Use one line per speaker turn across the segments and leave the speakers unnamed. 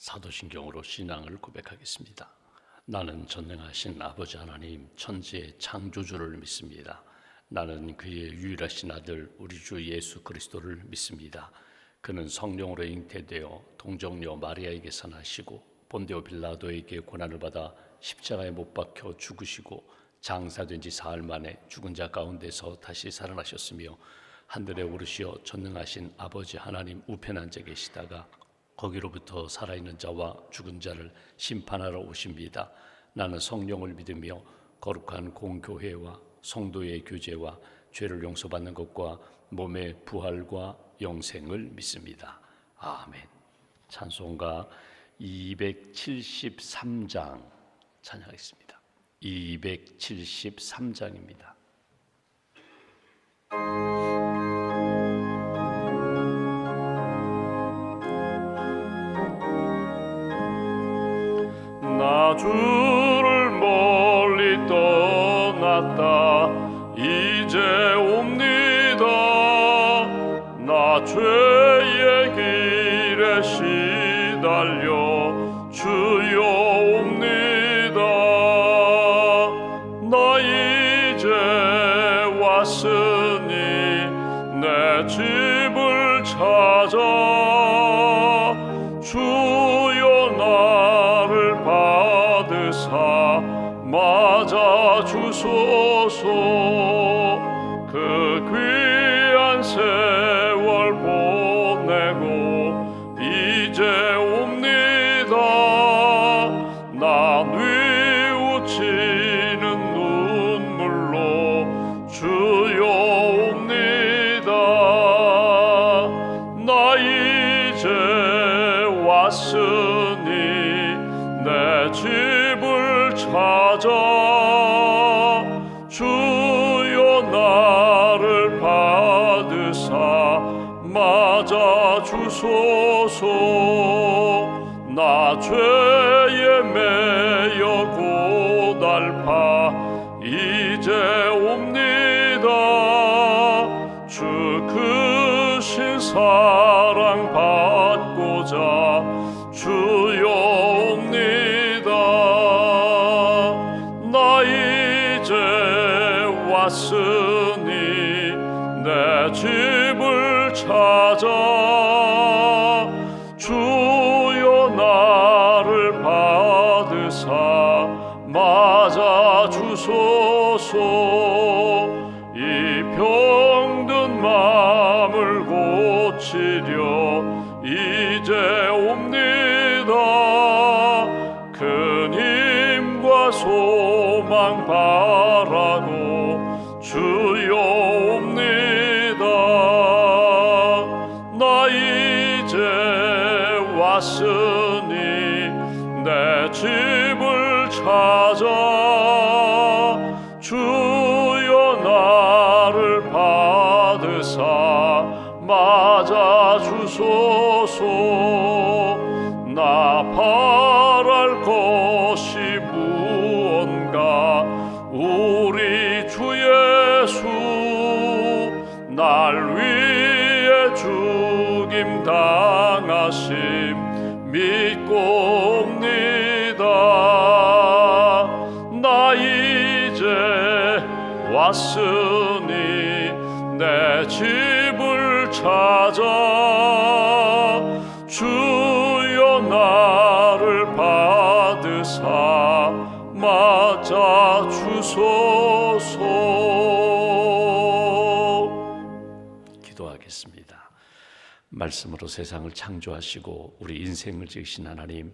사도신경으로 신앙을 고백하겠습니다. 나는 전능하신 아버지 하나님 천지의 창조주를 믿습니다. 나는 그의 유일하신 아들 우리 주 예수 그리스도를 믿습니다. 그는 성령으로 잉태되어 동정녀 마리아에게서 나시고 본디오 빌라도에게 고난을 받아 십자가에 못 박혀 죽으시고 장사된 지 사흘 만에 죽은 자 가운데서 다시 살아나셨으며 하늘에 오르시어 전능하신 아버지 하나님 우편에 앉아 계시다가 거기로부터 살아있는 자와 죽은 자를 심판하러 오십니다. 나는 성령을 믿으며 거룩한 공교회와 성도의 교제와 죄를 용서받는 것과 몸의 부활과 영생을 믿습니다. 아멘. 찬송가 273장 찬양하겠습니다. 273장입니다. 나 주를 멀리 떠났다 이제 옵니다. 나 죄의 길에 시달려 주여 옵니다. 나 이제 왔으니 내 집을 찾아 주여 나를 받으사 맞아 주소서. 그 귀한 세월 보내고 이제 옵니다. 나 뉘우치는 눈물로 주여 옵니다. 나 이제 왔으니 내 집을 찾아 주여 나를 받으사 맞아 주소서. 나 죄에 매여 고달파 이제 옵니다. 주 크신 사랑 받고자 주여 옵니다. 나 이제 왔으니 내 집을 찾아 주여 나를 받으사 맞아 주소서. 이 병든 마음을 고치려 이제 옵니다. 큰 힘과 소망 바라고 주여 옵니다. 나 이제 왔으니 내 집을 찾아 주여 나를 받으사 맞아 주소서. 나 바랄 것이 무언가 우리 주 예수 날 위해 죽임 당하심 믿고 옵니다. 나 이제 왔으니 내 집을 찾아 주여 나를 받으사 맞아 주소서. 기도하겠습니다. 말씀으로 세상을 창조하시고 우리 인생을 지으신 하나님,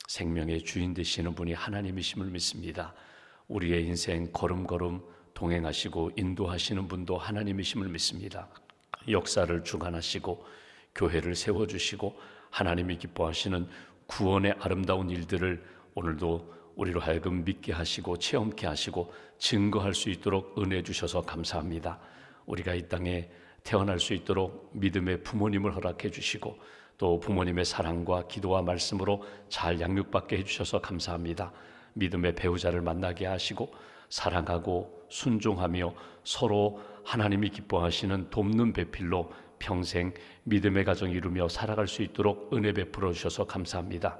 생명의 주인 되시는 분이 하나님이심을 믿습니다. 우리의 인생 걸음걸음 동행하시고 인도하시는 분도 하나님이심을 믿습니다. 역사를 주관하시고 교회를 세워주시고 하나님이 기뻐하시는 구원의 아름다운 일들을 오늘도 우리로 하여금 믿게 하시고 체험케 하시고 증거할 수 있도록 은혜 주셔서 감사합니다. 우리가 이 땅에 태어날 수 있도록 믿음의 부모님을 허락해 주시고 또 부모님의 사랑과 기도와 말씀으로 잘 양육받게 해주셔서 감사합니다. 믿음의 배우자를 만나게 하시고 사랑하고 순종하며 서로 하나님이 기뻐하시는 돕는 배필로 평생 믿음의 가정 이루며 살아갈 수 있도록 은혜 베풀어 주셔서 감사합니다.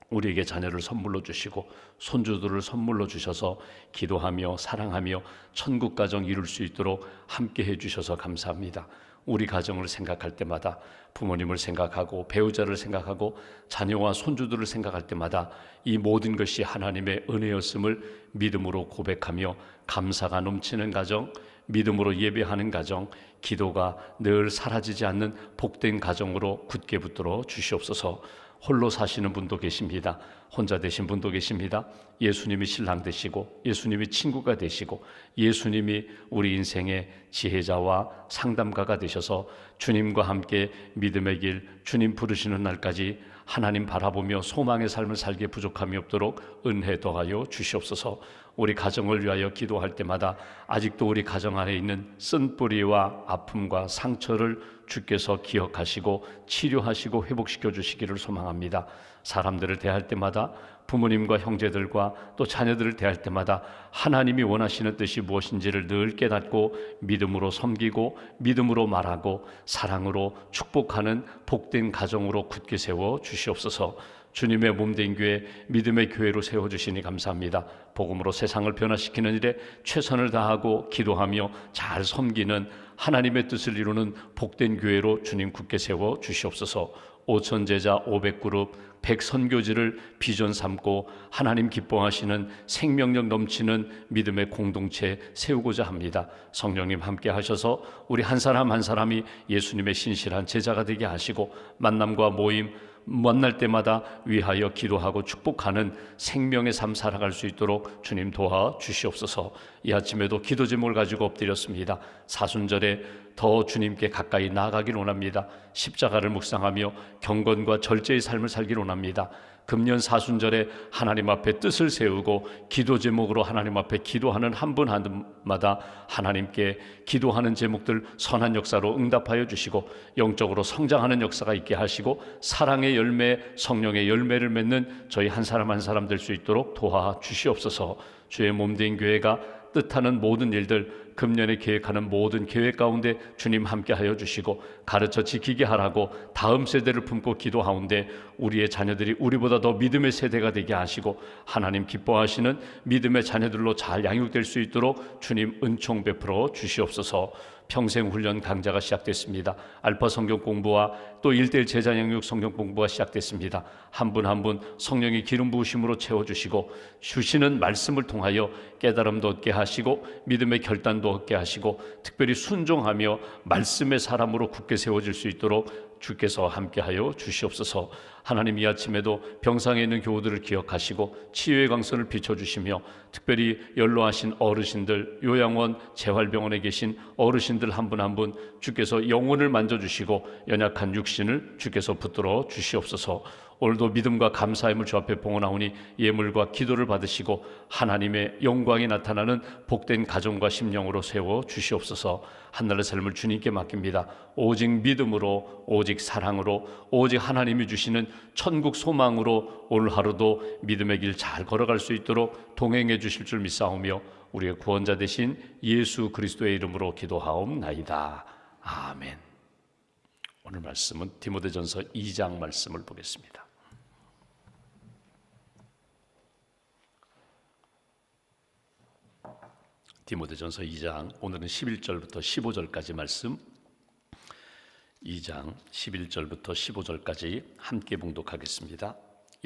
우리에게 자녀를 선물로 주시고 손주들을 선물로 주셔서 기도하며 사랑하며 천국 가정 이룰 수 있도록 함께 해주셔서 감사합니다. 우리 가정을 생각할 때마다, 부모님을 생각하고 배우자를 생각하고 자녀와 손주들을 생각할 때마다 이 모든 것이 하나님의 은혜였음을 믿음으로 고백하며 감사가 넘치는 가정, 믿음으로 예배하는 가정, 기도가 늘 사라지지 않는 복된 가정으로 굳게 붙들어 주시옵소서. 홀로 사시는 분도 계십니다. 혼자 되신 분도 계십니다. 예수님이 신랑 되시고 예수님이 친구가 되시고 예수님이 우리 인생의 지혜자와 상담가가 되셔서 주님과 함께 믿음의 길, 주님 부르시는 날까지 하나님 바라보며 소망의 삶을 살기에 부족함이 없도록 은혜 더하여 주시옵소서. 우리 가정을 위하여 기도할 때마다 아직도 우리 가정 안에 있는 쓴뿌리와 아픔과 상처를 주께서 기억하시고 치료하시고 회복시켜 주시기를 소망합니다. 사람들을 대할 때마다, 부모님과 형제들과 또 자녀들을 대할 때마다 하나님이 원하시는 뜻이 무엇인지를 늘 깨닫고 믿음으로 섬기고 믿음으로 말하고 사랑으로 축복하는 복된 가정으로 굳게 세워 주시옵소서. 주님의 몸된 교회, 믿음의 교회로 세워주시니 감사합니다. 복음으로 세상을 변화시키는 일에 최선을 다하고 기도하며 잘 섬기는 하나님의 뜻을 이루는 복된 교회로 주님 굳게 세워 주시옵소서. 5천 제자 500그룹 100선교지를 비전 삼고 하나님 기뻐하시는 생명력 넘치는 믿음의 공동체 세우고자 합니다. 성령님 함께 하셔서 우리 한 사람 한 사람이 예수님의 신실한 제자가 되게 하시고 만남과 모임 만날 때마다 위하여 기도하고 축복하는 생명의 삶 살아갈 수 있도록 주님 도와 주시옵소서. 이 아침에도 기도 제목을 가지고 엎드렸습니다. 사순절에 더 주님께 가까이 나아가길 원합니다. 십자가를 묵상하며 경건과 절제의 삶을 살길 원합니다. 금년 사순절에 하나님 앞에 뜻을 세우고 기도 제목으로 하나님 앞에 기도하는 한 분 한 분마다 하나님께 기도하는 제목들 선한 역사로 응답하여 주시고 영적으로 성장하는 역사가 있게 하시고 사랑의 열매, 성령의 열매를 맺는 저희 한 사람 한 사람 될 수 있도록 도와 주시옵소서. 주의 몸된 교회가 뜻하는 모든 일들, 금년에 계획하는 모든 계획 가운데 주님 함께하여 주시고 가르쳐 지키게 하라고 다음 세대를 품고 기도하온데 우리의 자녀들이 우리보다 더 믿음의 세대가 되게 하시고 하나님 기뻐하시는 믿음의 자녀들로 잘 양육될 수 있도록 주님 은총 베풀어 주시옵소서. 평생훈련 강좌가 시작됐습니다. 알파 성경 공부와 또 1:1 제자 양육 성경 공부가 시작됐습니다. 한 분 한 분 성령의 기름 부으심으로 채워주시고 주시는 말씀을 통하여 깨달음도 얻게 하시고 믿음의 결단도 얻게 하시고 특별히 순종하며 말씀의 사람으로 굳게 세워질 수 있도록 주께서 함께하여 주시옵소서. 하나님 이 아침에도 병상에 있는 교우들을 기억하시고 치유의 광선을 비춰주시며 특별히 연로하신 어르신들, 요양원, 재활병원에 계신 어르신들 한 분 한 분 주께서 영혼을 만져주시고 연약한 육신을 주께서 붙들어 주시옵소서. 오늘도 믿음과 감사함을 주 앞에 봉헌하오니 예물과 기도를 받으시고 하나님의 영광이 나타나는 복된 가정과 심령으로 세워 주시옵소서. 한날의 삶을 주님께 맡깁니다. 오직 믿음으로, 오직 사랑으로, 오직 하나님이 주시는 천국 소망으로 오늘 하루도 믿음의 길 잘 걸어갈 수 있도록 동행해 주실 줄 믿사오며 우리의 구원자 되신 예수 그리스도의 이름으로 기도하옵나이다. 아멘. 오늘 말씀은 디모데전서 2장 말씀을 보겠습니다. 디모데전서 2장 오늘은 11절부터 15절까지 말씀, 2장 11절부터 15절까지 함께 봉독하겠습니다.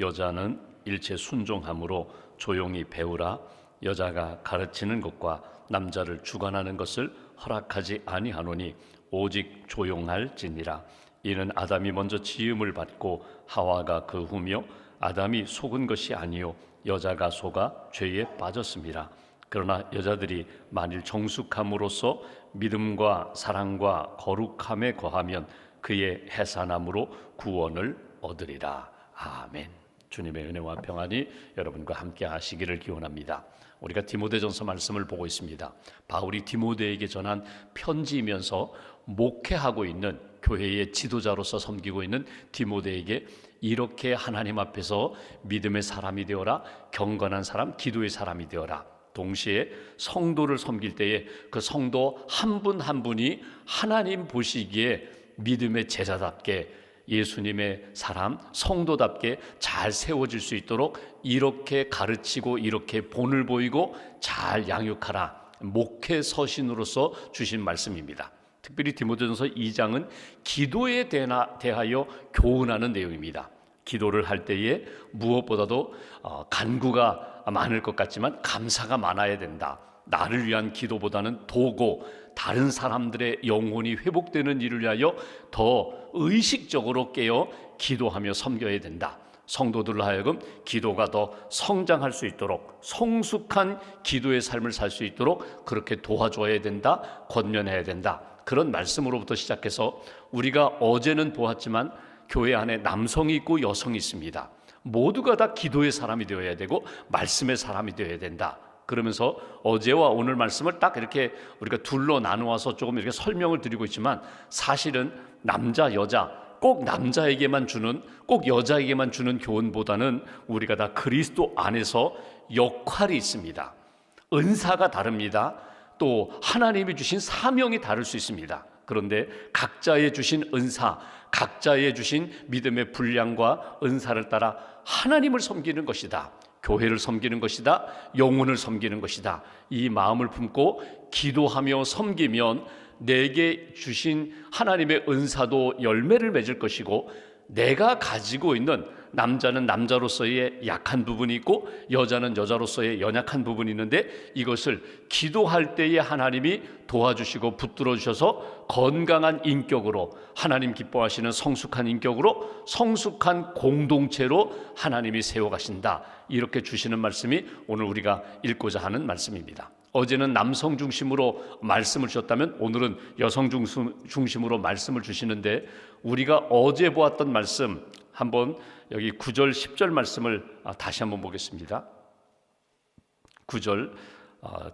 여자는 일체 순종함으로 조용히 배우라. 여자가 가르치는 것과 남자를 주관하는 것을 허락하지 아니하노니 오직 조용할지니라. 이는 아담이 먼저 지음을 받고 하와가 그 후며 아담이 속은 것이 아니요 여자가 속아 죄에 빠졌습니다. 그러나 여자들이 만일 정숙함으로써 믿음과 사랑과 거룩함에 거하면 그의 해산함으로 구원을 얻으리라. 아멘. 주님의 은혜와 평안이 여러분과 함께 하시기를 기원합니다. 우리가 디모데전서 말씀을 보고 있습니다. 바울이 디모데에게 전한 편지이면서 목회하고 있는 교회의 지도자로서 섬기고 있는 디모데에게 이렇게 하나님 앞에서 믿음의 사람이 되어라, 경건한 사람, 기도의 사람이 되어라. 동시에 성도를 섬길 때에 그 성도 한 분 한 분이 하나님 보시기에 믿음의 제자답게 예수님의 사람, 성도답게 잘 세워질 수 있도록 이렇게 가르치고 이렇게 본을 보이고 잘 양육하라, 목회 서신으로서 주신 말씀입니다. 특별히 디모데전서 2장은 기도에 대하여 교훈하는 내용입니다. 기도를 할 때에 무엇보다도 간구가 많을 것 같지만 감사가 많아야 된다. 나를 위한 기도보다는 도고 다른 사람들의 영혼이 회복되는 일을 위하여 더 의식적으로 깨어 기도하며 섬겨야 된다. 성도들로 하여금 기도가 더 성장할 수 있도록 성숙한 기도의 삶을 살 수 있도록 그렇게 도와줘야 된다, 권면해야 된다. 그런 말씀으로부터 시작해서 우리가 어제는 보았지만 교회 안에 남성이 있고 여성이 있습니다. 모두가 다 기도의 사람이 되어야 되고 말씀의 사람이 되어야 된다. 그러면서 어제와 오늘 말씀을 딱 이렇게 우리가 둘로 나누어서 조금 이렇게 설명을 드리고 있지만 사실은 남자, 여자 꼭 남자에게만 주는, 꼭 여자에게만 주는 교훈보다는 우리가 다 그리스도 안에서 역할이 있습니다. 은사가 다릅니다. 또 하나님이 주신 사명이 다를 수 있습니다. 그런데 각자의 주신 은사, 각자의 주신 믿음의 분량과 은사를 따라 하나님을 섬기는 것이다, 교회를 섬기는 것이다, 영혼을 섬기는 것이다, 이 마음을 품고 기도하며 섬기면 내게 주신 하나님의 은사도 열매를 맺을 것이고, 내가 가지고 있는, 남자는 남자로서의 약한 부분이 있고 여자는 여자로서의 연약한 부분이 있는데 이것을 기도할 때에 하나님이 도와주시고 붙들어 주셔서 건강한 인격으로, 하나님 기뻐하시는 성숙한 인격으로, 성숙한 공동체로 하나님이 세워가신다, 이렇게 주시는 말씀이 오늘 우리가 읽고자 하는 말씀입니다. 어제는 남성 중심으로 말씀을 주셨다면 오늘은 여성 중심으로 말씀을 주시는데, 우리가 어제 보았던 말씀 한번 여기 9절 10절 말씀을 다시 한번 보겠습니다. 9절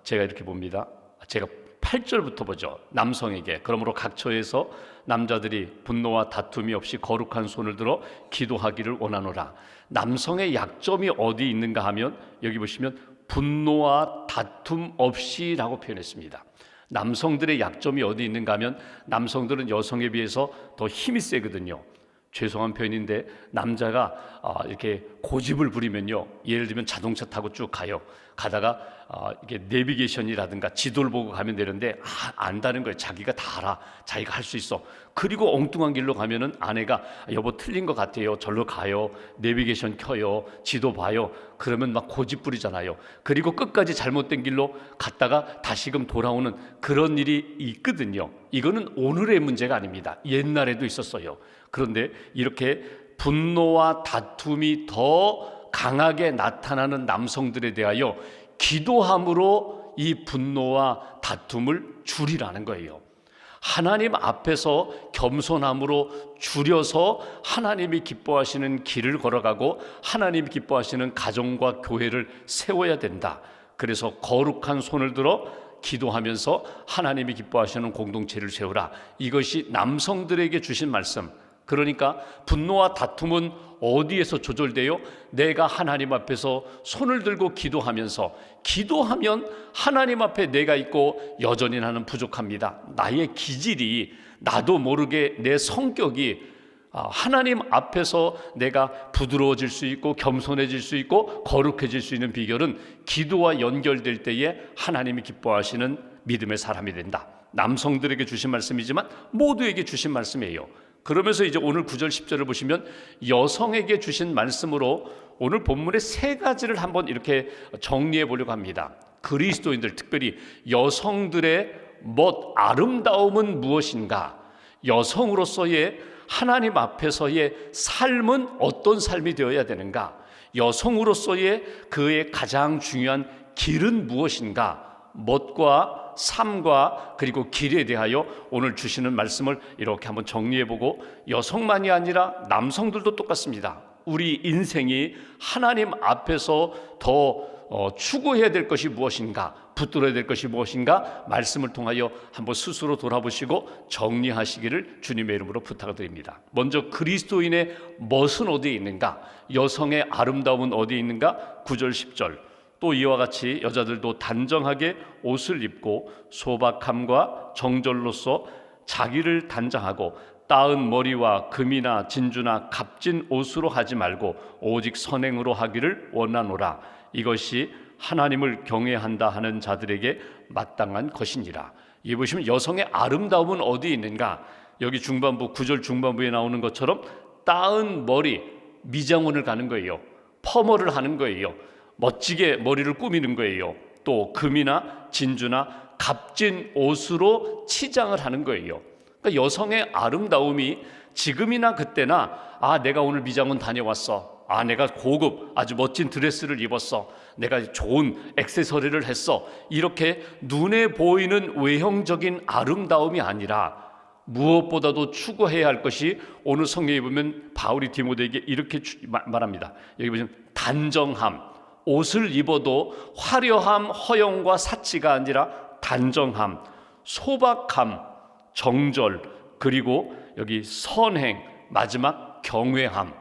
제가 이렇게 봅니다. 제가 8절부터 보죠. 남성에게 그러므로 각 처에서 남자들이 분노와 다툼이 없이 거룩한 손을 들어 기도하기를 원하노라. 남성의 약점이 어디 있는가 하면 여기 보시면 분노와 다툼 없이라고 표현했습니다. 남성들의 약점이 어디 있는가 하면 남성들은 여성에 비해서 더 힘이 세거든요. 죄송한 표현인데 남자가 이렇게 고집을 부리면요, 예를 들면 자동차 타고 쭉 가다가 이게 내비게이션이라든가 지도를 보고 가면 되는데 안다는 거예요. 자기가 다 알아, 자기가 할 수 있어. 그리고 엉뚱한 길로 가면은 아내가 여보 틀린 것 같아요, 절로 가요, 내비게이션 켜요, 지도 봐요. 그러면 막 고집 부리잖아요. 그리고 끝까지 잘못된 길로 갔다가 다시금 돌아오는 그런 일이 있거든요. 이거는 오늘의 문제가 아닙니다. 옛날에도 있었어요. 그런데 이렇게 분노와 다툼이 더 강하게 나타나는 남성들에 대하여 기도함으로 이 분노와 다툼을 줄이라는 거예요. 하나님 앞에서 겸손함으로 줄여서 하나님이 기뻐하시는 길을 걸어가고 하나님이 기뻐하시는 가정과 교회를 세워야 된다. 그래서 거룩한 손을 들어 기도하면서 하나님이 기뻐하시는 공동체를 세우라. 이것이 남성들에게 주신 말씀. 그러니까 분노와 다툼은 어디에서 조절돼요? 내가 하나님 앞에서 손을 들고 기도하면 하나님 앞에 내가 있고 여전히 나는 부족합니다. 나의 기질이, 나도 모르게 내 성격이 하나님 앞에서 내가 부드러워질 수 있고 겸손해질 수 있고 거룩해질 수 있는 비결은 기도와 연결될 때에 하나님이 기뻐하시는 믿음의 사람이 된다. 남성들에게 주신 말씀이지만 모두에게 주신 말씀이에요. 그러면서 이제 오늘 9절 10절을 보시면 여성에게 주신 말씀으로 오늘 본문의 세 가지를 한번 이렇게 정리해 보려고 합니다. 그리스도인들, 특별히 여성들의 아름다움은 무엇인가? 여성으로서의 하나님 앞에서의 삶은 어떤 삶이 되어야 되는가? 여성으로서의 그의 가장 중요한 길은 무엇인가? 멋과 삶과 그리고 길에 대하여 오늘 주시는 말씀을 이렇게 한번 정리해보고, 여성만이 아니라 남성들도 똑같습니다. 우리 인생이 하나님 앞에서 더 추구해야 될 것이 무엇인가, 붙들어야 될 것이 무엇인가, 말씀을 통하여 한번 스스로 돌아보시고 정리하시기를 주님의 이름으로 부탁을 드립니다. 먼저 그리스도인의 멋은 어디에 있는가, 여성의 아름다움은 어디에 있는가. 9절 10절 또 이와 같이 여자들도 단정하게 옷을 입고 소박함과 정절로서 자기를 단장하고 따은 머리와 금이나 진주나 값진 옷으로 하지 말고 오직 선행으로 하기를 원하노라. 이것이 하나님을 경외한다 하는 자들에게 마땅한 것이니라. 이 보시면 여성의 아름다움은 어디에 있는가? 여기 중반부 9절 중반부에 나오는 것처럼 따은 머리, 미장원을 가는 거예요. 퍼머를 하는 거예요. 멋지게 머리를 꾸미는 거예요. 또 금이나 진주나 값진 옷으로 치장을 하는 거예요. 그러니까 여성의 아름다움이 지금이나 그때나 내가 오늘 미장원 다녀왔어. 내가 고급 아주 멋진 드레스를 입었어. 내가 좋은 액세서리를 했어. 이렇게 눈에 보이는 외형적인 아름다움이 아니라 무엇보다도 추구해야 할 것이 오늘 성경에 보면 바울이 디모데에게 이렇게 말합니다. 여기 보시면 단정함, 옷을 입어도 화려함, 허영과 사치가 아니라 단정함, 소박함, 정절, 그리고 여기 선행, 마지막 경외함.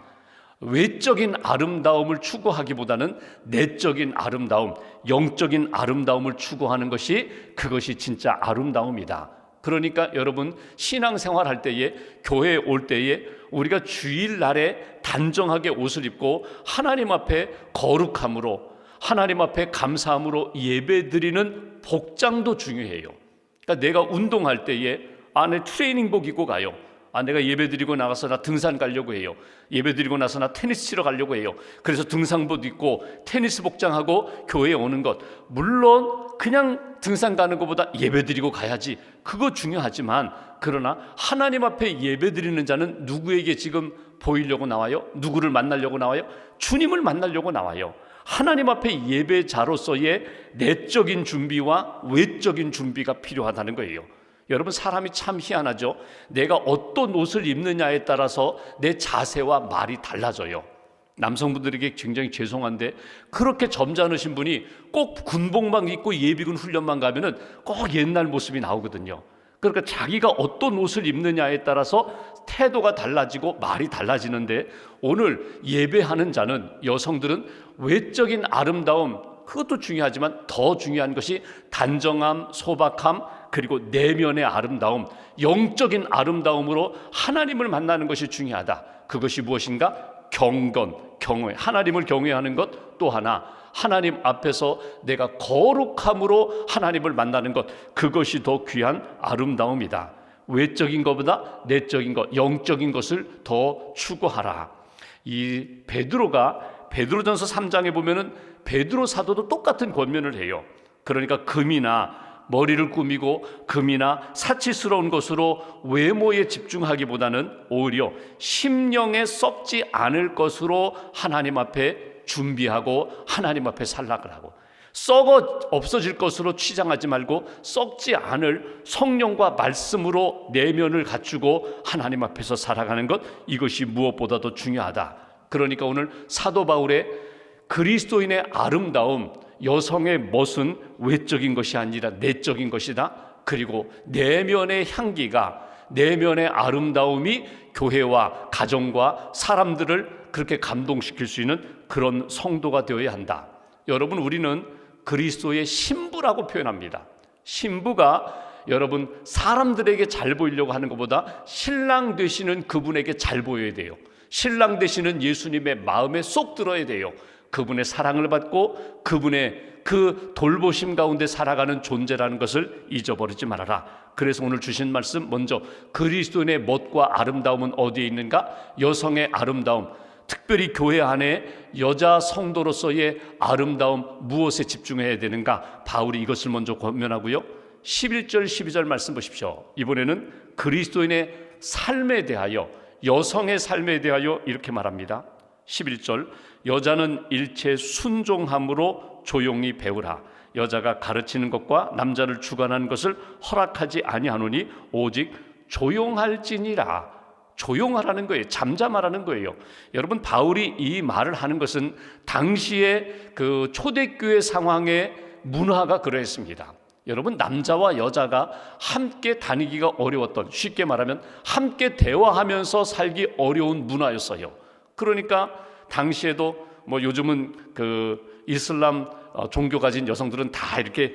외적인 아름다움을 추구하기보다는 내적인 아름다움, 영적인 아름다움을 추구하는 것이 그것이 진짜 아름다움이다. 그러니까 여러분 신앙생활 할 때에 교회에 올 때에 우리가 주일날에 단정하게 옷을 입고 하나님 앞에 거룩함으로 하나님 앞에 감사함으로 예배드리는 복장도 중요해요. 그러니까 내가 운동할 때에 내 트레이닝복 입고 가요. 내가 예배드리고 나가서 나 등산 가려고 해요. 예배드리고 나서 나 테니스 치러 가려고 해요. 그래서 등산복 입고 테니스 복장하고 교회에 오는 것, 물론 그냥 등산 가는 것보다 예배드리고 가야지, 그거 중요하지만 그러나 하나님 앞에 예배드리는 자는 누구에게 지금 보이려고 나와요? 누구를 만나려고 나와요? 주님을 만나려고 나와요. 하나님 앞에 예배자로서의 내적인 준비와 외적인 준비가 필요하다는 거예요. 여러분 사람이 참 희한하죠. 내가 어떤 옷을 입느냐에 따라서 내 자세와 말이 달라져요. 남성분들에게 굉장히 죄송한데 그렇게 점잖으신 분이 꼭 군복만 입고 예비군 훈련만 가면은 꼭 옛날 모습이 나오거든요. 그러니까 자기가 어떤 옷을 입느냐에 따라서 태도가 달라지고 말이 달라지는데, 오늘 예배하는 자는, 여성들은 외적인 아름다움, 그것도 중요하지만 더 중요한 것이 단정함, 소박함, 그리고 내면의 아름다움, 영적인 아름다움으로 하나님을 만나는 것이 중요하다. 그것이 무엇인가? 경건, 경외, 하나님을 경외하는 것. 또 하나, 하나님 앞에서 내가 거룩함으로 하나님을 만나는 것, 그것이 더 귀한 아름다움이다. 외적인 것보다 내적인 것, 영적인 것을 더 추구하라. 이 베드로전서 3장에 보면은 베드로 사도도 똑같은 권면을 해요. 그러니까 금이나 머리를 꾸미고 금이나 사치스러운 것으로 외모에 집중하기보다는 오히려 심령에 썩지 않을 것으로 하나님 앞에 준비하고 하나님 앞에 살락을 하고, 썩어 없어질 것으로 치장하지 말고 썩지 않을 성령과 말씀으로 내면을 갖추고 하나님 앞에서 살아가는 것, 이것이 무엇보다도 중요하다. 그러니까 오늘 사도 바울의 그리스도인의 아름다움, 여성의 멋은 외적인 것이 아니라 내적인 것이다. 그리고 내면의 향기가, 내면의 아름다움이 교회와 가정과 사람들을 그렇게 감동시킬 수 있는 그런 성도가 되어야 한다. 여러분, 우리는 그리스도의 신부라고 표현합니다. 신부가 여러분 사람들에게 잘 보이려고 하는 것보다 신랑 되시는 그분에게 잘 보여야 돼요. 신랑 되시는 예수님의 마음에 쏙 들어야 돼요. 그분의 사랑을 받고 그분의 그 돌보심 가운데 살아가는 존재라는 것을 잊어버리지 말아라. 그래서 오늘 주신 말씀, 먼저 그리스도인의 멋과 아름다움은 어디에 있는가? 여성의 아름다움, 특별히 교회 안에 여자 성도로서의 아름다움, 무엇에 집중해야 되는가? 바울이 이것을 먼저 권면하고요. 11절 12절 말씀 보십시오. 이번에는 그리스도인의 삶에 대하여, 여성의 삶에 대하여 이렇게 말합니다. 11절, 여자는 일체 순종함으로 조용히 배우라. 여자가 가르치는 것과 남자를 주관하는 것을 허락하지 아니하노니 오직 조용할지니라. 조용하라는 거예요. 잠잠하라는 거예요. 여러분, 바울이 이 말을 하는 것은 당시의 그 초대교회 상황의 문화가 그러했습니다. 여러분, 남자와 여자가 함께 다니기가 어려웠던, 쉽게 말하면 함께 대화하면서 살기 어려운 문화였어요. 그러니까 당시에도 요즘은 그 이슬람 종교 가진 여성들은 다 이렇게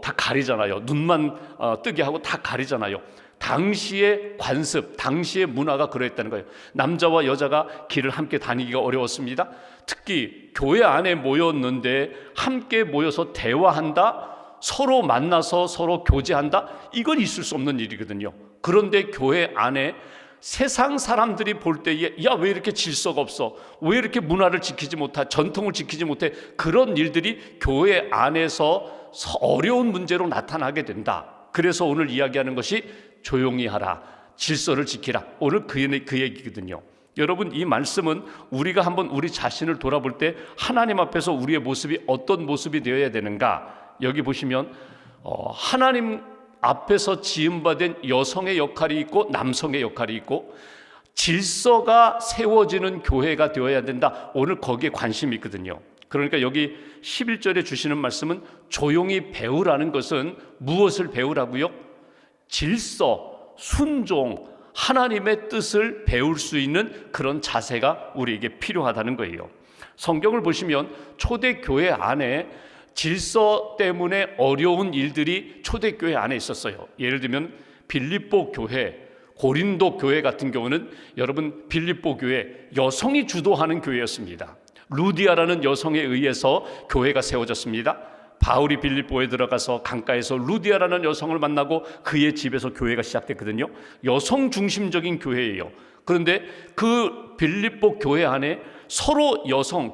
다 가리잖아요. 눈만 뜨게 하고 다 가리잖아요. 당시의 관습, 당시의 문화가 그러했다는 거예요. 남자와 여자가 길을 함께 다니기가 어려웠습니다. 특히 교회 안에 모였는데 함께 모여서 대화한다, 서로 만나서 서로 교제한다, 이건 있을 수 없는 일이거든요. 그런데 교회 안에 세상 사람들이 볼 때에 야, 왜 이렇게 질서가 없어? 왜 이렇게 문화를 지키지 못해? 전통을 지키지 못해? 그런 일들이 교회 안에서 어려운 문제로 나타나게 된다. 그래서 오늘 이야기하는 것이 조용히 하라, 질서를 지키라. 오늘 그 얘기거든요. 여러분, 이 말씀은 우리가 한번 우리 자신을 돌아볼 때 하나님 앞에서 우리의 모습이 어떤 모습이 되어야 되는가, 여기 보시면 하나님 앞에서 지음받은 여성의 역할이 있고 남성의 역할이 있고 질서가 세워지는 교회가 되어야 된다. 오늘 거기에 관심이 있거든요. 그러니까 여기 11절에 주시는 말씀은 조용히 배우라는 것은 무엇을 배우라고요? 질서, 순종, 하나님의 뜻을 배울 수 있는 그런 자세가 우리에게 필요하다는 거예요. 성경을 보시면 초대교회 안에 질서 때문에 어려운 일들이 초대교회 안에 있었어요. 예를 들면 빌립보 교회, 고린도 교회 같은 경우는 여러분, 빌립보 교회 여성이 주도하는 교회였습니다. 루디아라는 여성에 의해서 교회가 세워졌습니다. 바울이 빌립보에 들어가서 강가에서 루디아라는 여성을 만나고 그의 집에서 교회가 시작됐거든요. 여성 중심적인 교회예요. 그런데 그 빌립보 교회 안에 서로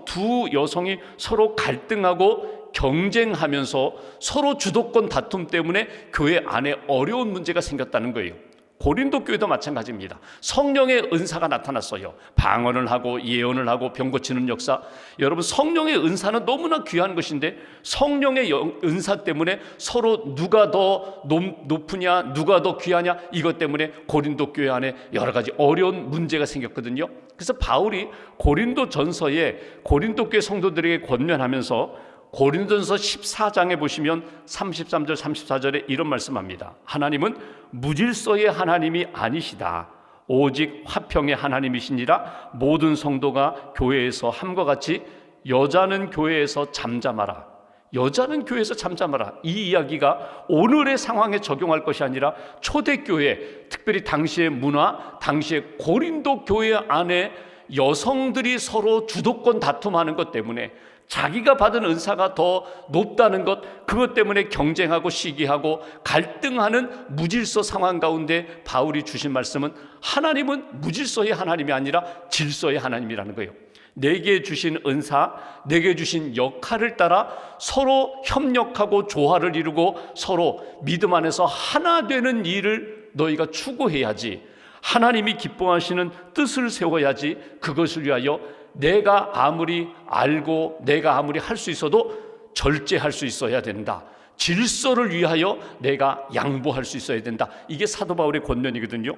두 여성이 서로 갈등하고 경쟁하면서 서로 주도권 다툼 때문에 교회 안에 어려운 문제가 생겼다는 거예요. 고린도 교회도 마찬가지입니다. 성령의 은사가 나타났어요. 방언을 하고 예언을 하고 병 고치는 역사. 여러분, 성령의 은사는 너무나 귀한 것인데 성령의 은사 때문에 서로 누가 더 높으냐, 누가 더 귀하냐, 이것 때문에 고린도 교회 안에 여러 가지 어려운 문제가 생겼거든요. 그래서 바울이 고린도 전서에 고린도 교회 성도들에게 권면하면서 고린도전서 14장에 보시면 33절 34절에 이런 말씀합니다. 하나님은 무질서의 하나님이 아니시다. 오직 화평의 하나님이시니라. 모든 성도가 교회에서 함과 같이 여자는 교회에서 잠잠하라. 여자는 교회에서 잠잠하라. 이 이야기가 오늘의 상황에 적용할 것이 아니라 초대교회, 특별히 당시의 문화, 당시의 고린도 교회 안에 여성들이 서로 주도권 다툼하는 것 때문에 자기가 받은 은사가 더 높다는 것, 그것 때문에 경쟁하고 시기하고 갈등하는 무질서 상황 가운데 바울이 주신 말씀은 하나님은 무질서의 하나님이 아니라 질서의 하나님이라는 거예요. 내게 주신 은사, 내게 주신 역할을 따라 서로 협력하고 조화를 이루고 서로 믿음 안에서 하나 되는 일을 너희가 추구해야지, 하나님이 기뻐하시는 뜻을 세워야지, 그것을 위하여 내가 아무리 알고 내가 아무리 할 수 있어도 절제할 수 있어야 된다. 질서를 위하여 내가 양보할 수 있어야 된다. 이게 사도 바울의 권면이거든요.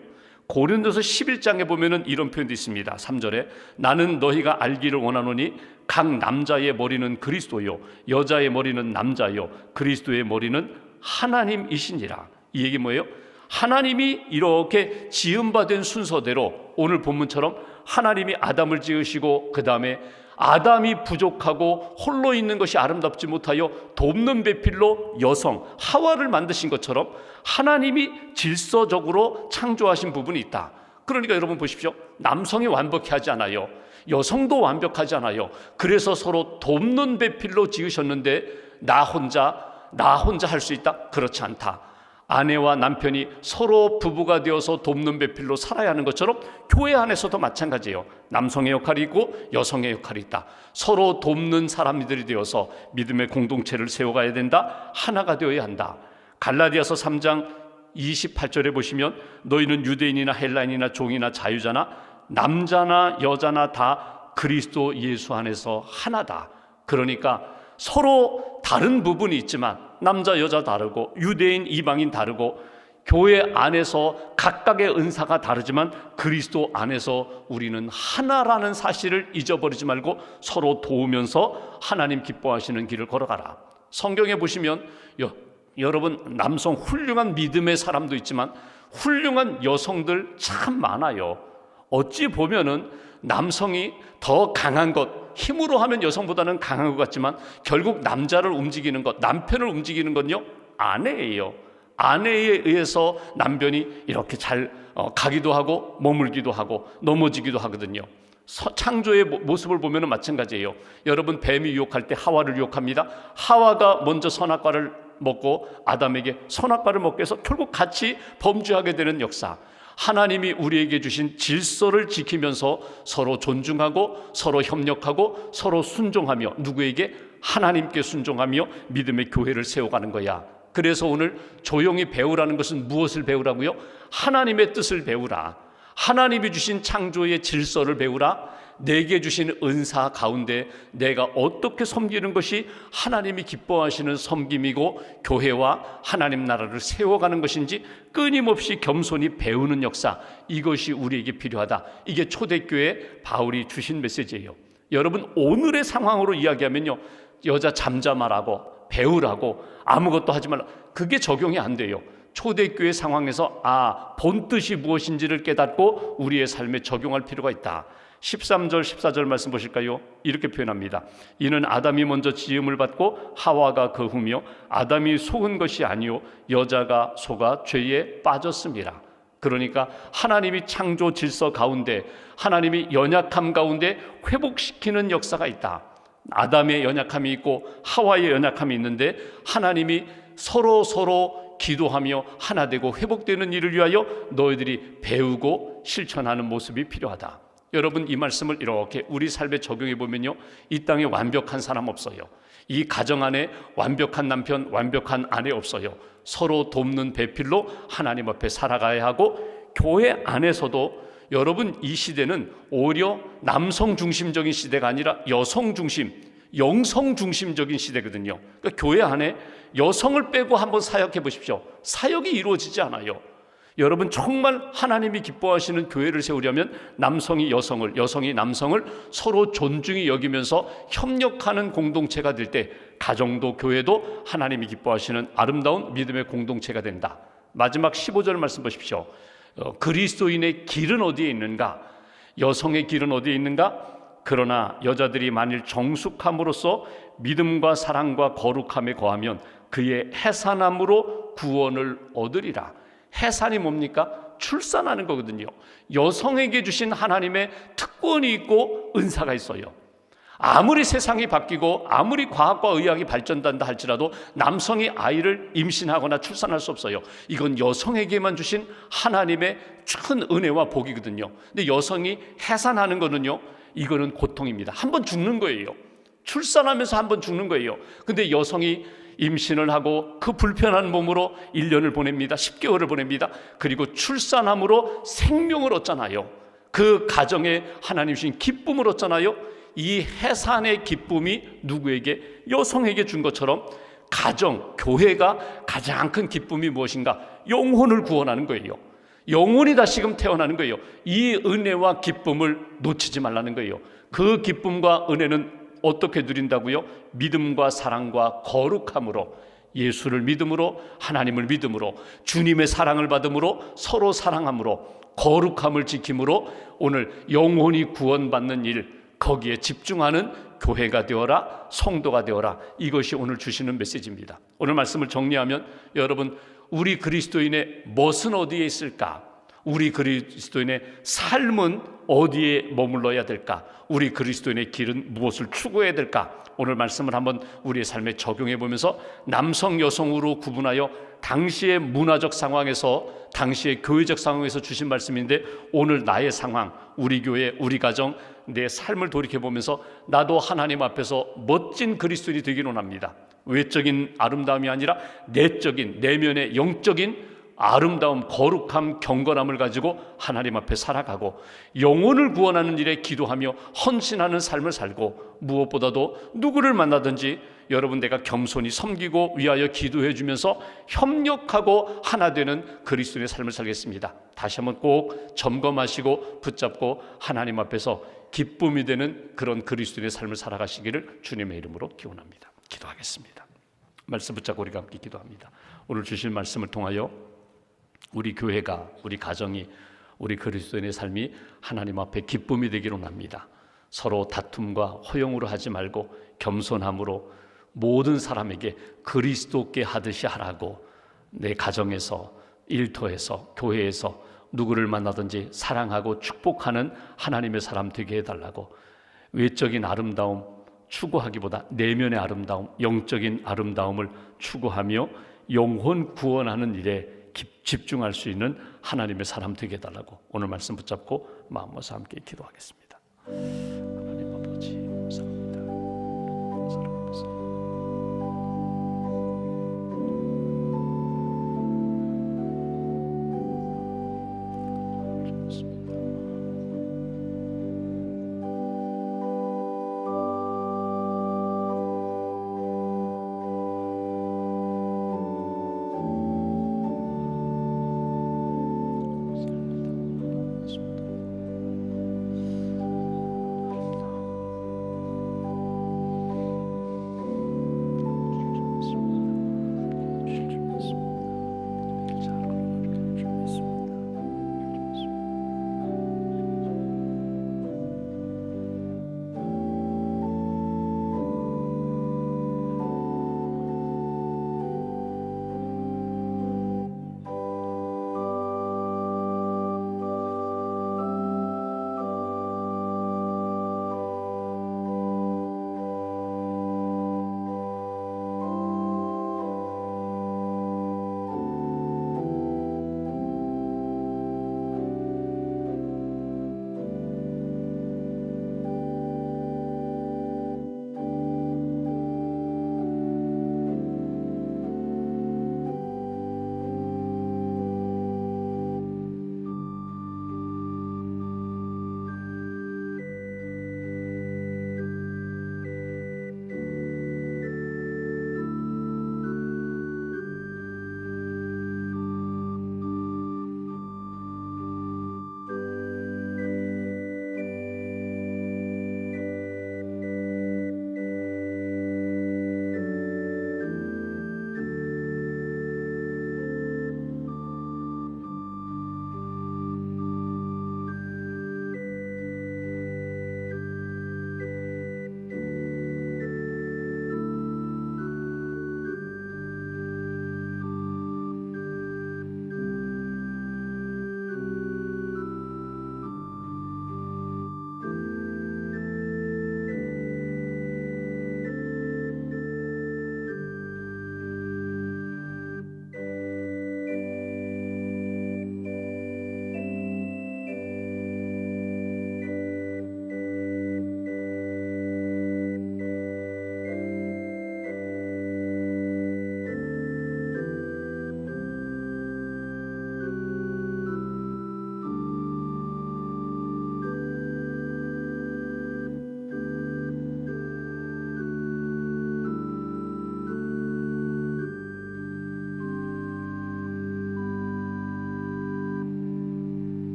고린도서 11장에 보면은 이런 표현도 있습니다. 3절에 나는 너희가 알기를 원하노니 각 남자의 머리는 그리스도요 여자의 머리는 남자요 그리스도의 머리는 하나님이시니라. 이 얘기 뭐예요? 하나님이 이렇게 지음받은 순서대로 오늘 본문처럼 하나님이 아담을 지으시고 그 다음에 아담이 부족하고 홀로 있는 것이 아름답지 못하여 돕는 배필로 여성 하와를 만드신 것처럼 하나님이 질서적으로 창조하신 부분이 있다. 그러니까 여러분 보십시오. 남성이 완벽히 하지 않아요. 여성도 완벽하지 않아요. 그래서 서로 돕는 배필로 지으셨는데 나 혼자 할 수 있다? 그렇지 않다. 아내와 남편이 서로 부부가 되어서 돕는 배필로 살아야 하는 것처럼 교회 안에서도 마찬가지예요. 남성의 역할이 있고 여성의 역할이 있다. 서로 돕는 사람들이 되어서 믿음의 공동체를 세워가야 된다. 하나가 되어야 한다. 갈라디아서 3장 28절에 보시면 너희는 유대인이나 헬라인이나 종이나 자유자나 남자나 여자나 다 그리스도 예수 안에서 하나다. 그러니까 서로 다른 부분이 있지만 남자 여자 다르고 유대인 이방인 다르고 교회 안에서 각각의 은사가 다르지만 그리스도 안에서 우리는 하나라는 사실을 잊어버리지 말고 서로 도우면서 하나님 기뻐하시는 길을 걸어가라. 성경에 보시면 여러분 남성 훌륭한 믿음의 사람도 있지만 훌륭한 여성들 참 많아요. 어찌 보면은 남성이 더 강한 것, 힘으로 하면 여성보다는 강한 것 같지만 결국 남자를 움직이는 것, 남편을 움직이는 건요 아내예요. 아내에 의해서 남편이 이렇게 잘 가기도 하고 머물기도 하고 넘어지기도 하거든요. 창조의 모습을 보면 마찬가지예요. 여러분, 뱀이 유혹할 때 하와를 유혹합니다. 하와가 먼저 선악과를 먹고 아담에게 선악과를 먹게 해서 결국 같이 범죄하게 되는 역사. 하나님이 우리에게 주신 질서를 지키면서 서로 존중하고 서로 협력하고 서로 순종하며, 누구에게? 하나님께 순종하며 믿음의 교회를 세워가는 거야. 그래서 오늘 조용히 배우라는 것은 무엇을 배우라고요? 하나님의 뜻을 배우라. 하나님이 주신 창조의 질서를 배우라. 내게 주신 은사 가운데 내가 어떻게 섬기는 것이 하나님이 기뻐하시는 섬김이고 교회와 하나님 나라를 세워가는 것인지 끊임없이 겸손히 배우는 역사, 이것이 우리에게 필요하다. 이게 초대교회 바울이 주신 메시지예요. 여러분, 오늘의 상황으로 이야기하면요, 여자 잠잠하라고, 배우라고, 아무것도 하지 말라, 그게 적용이 안 돼요. 초대교회 상황에서 본뜻이 무엇인지를 깨닫고 우리의 삶에 적용할 필요가 있다. 13절 14절 말씀 보실까요? 이렇게 표현합니다. 이는 아담이 먼저 지음을 받고 하와가 그 후며 아담이 속은 것이 아니요 여자가 속아 죄에 빠졌습니다. 그러니까 하나님이 창조 질서 가운데, 하나님이 연약함 가운데 회복시키는 역사가 있다. 아담의 연약함이 있고 하와의 연약함이 있는데 하나님이 서로 기도하며 하나 되고 회복되는 일을 위하여 너희들이 배우고 실천하는 모습이 필요하다. 여러분, 이 말씀을 이렇게 우리 삶에 적용해 보면요, 이 땅에 완벽한 사람 없어요. 이 가정 안에 완벽한 남편, 완벽한 아내 없어요. 서로 돕는 배필로 하나님 앞에 살아가야 하고, 교회 안에서도 여러분, 이 시대는 오히려 남성 중심적인 시대가 아니라 여성 중심, 영성 중심적인 시대거든요. 그러니까 교회 안에 여성을 빼고 한번 사역해 보십시오. 사역이 이루어지지 않아요. 여러분, 정말 하나님이 기뻐하시는 교회를 세우려면 남성이 여성을, 여성이 남성을 서로 존중히 여기면서 협력하는 공동체가 될 때 가정도 교회도 하나님이 기뻐하시는 아름다운 믿음의 공동체가 된다. 마지막 15절 말씀 보십시오. 그리스도인의 길은 어디에 있는가? 여성의 길은 어디에 있는가? 그러나 여자들이 만일 정숙함으로써 믿음과 사랑과 거룩함에 거하면 그의 해산함으로 구원을 얻으리라. 해산이 뭡니까? 출산하는 거거든요. 여성에게 주신 하나님의 특권이 있고 은사가 있어요. 아무리 세상이 바뀌고 아무리 과학과 의학이 발전한다 할지라도 남성이 아이를 임신하거나 출산할 수 없어요. 이건 여성에게만 주신 하나님의 큰 은혜와 복이거든요. 근데 여성이 해산하는 거는요, 이거는 고통입니다. 한번 죽는 거예요. 출산하면서 한번 죽는 거예요. 근데 여성이 임신을 하고 그 불편한 몸으로 1년을 보냅니다. 10개월을 보냅니다. 그리고 출산함으로 생명을 얻잖아요. 그 가정에 하나님 주신 기쁨을 얻잖아요. 이 해산의 기쁨이 누구에게? 여성에게 준 것처럼 가정, 교회가 가장 큰 기쁨이 무엇인가? 영혼을 구원하는 거예요. 영혼이 다시금 태어나는 거예요. 이 은혜와 기쁨을 놓치지 말라는 거예요. 그 기쁨과 은혜는 어떻게 누린다고요? 믿음과 사랑과 거룩함으로, 예수를 믿음으로, 하나님을 믿음으로, 주님의 사랑을 받음으로, 서로 사랑함으로, 거룩함을 지킴으로 오늘 영혼이 구원받는 일, 거기에 집중하는 교회가 되어라, 성도가 되어라. 이것이 오늘 주시는 메시지입니다. 오늘 말씀을 정리하면, 여러분, 우리 그리스도인의 멋은 어디에 있을까? 우리 그리스도인의 삶은 어디에 머물러야 될까? 우리 그리스도인의 길은 무엇을 추구해야 될까? 오늘 말씀을 한번 우리의 삶에 적용해 보면서 남성, 여성으로 구분하여 당시의 문화적 상황에서, 당시의 교회적 상황에서 주신 말씀인데, 오늘 나의 상황, 우리 교회, 우리 가정, 내 삶을 돌이켜 보면서 나도 하나님 앞에서 멋진 그리스도인이 되기를 원합니다. 외적인 아름다움이 아니라 내적인, 내면의 영적인 아름다움, 거룩함, 경건함을 가지고 하나님 앞에 살아가고 영혼을 구원하는 일에 기도하며 헌신하는 삶을 살고, 무엇보다도 누구를 만나든지 여러분, 내가 겸손히 섬기고 위하여 기도해 주면서 협력하고 하나 되는 그리스도인의 삶을 살겠습니다. 다시 한번 꼭 점검하시고 붙잡고 하나님 앞에서 기쁨이 되는 그런 그리스도인의 삶을 살아가시기를 주님의 이름으로 기원합니다. 기도하겠습니다. 말씀 붙잡고 우리가 함께 기도합니다. 오늘 주신 말씀을 통하여 우리 교회가, 우리 가정이, 우리 그리스도인의 삶이 하나님 앞에 기쁨이 되기를 원합니다. 서로 다툼과 허용으로 하지 말고 겸손함으로 모든 사람에게 그리스도께 하듯이 하라고, 내 가정에서, 일터에서, 교회에서 누구를 만나든지 사랑하고 축복하는 하나님의 사람 되게 해달라고, 외적인 아름다움 추구하기보다 내면의 아름다움, 영적인 아름다움을 추구하며 영혼 구원하는 일에 집중할 수 있는 하나님의 사람 되게 해달라고 오늘 말씀 붙잡고 마음 모아서 함께 기도하겠습니다.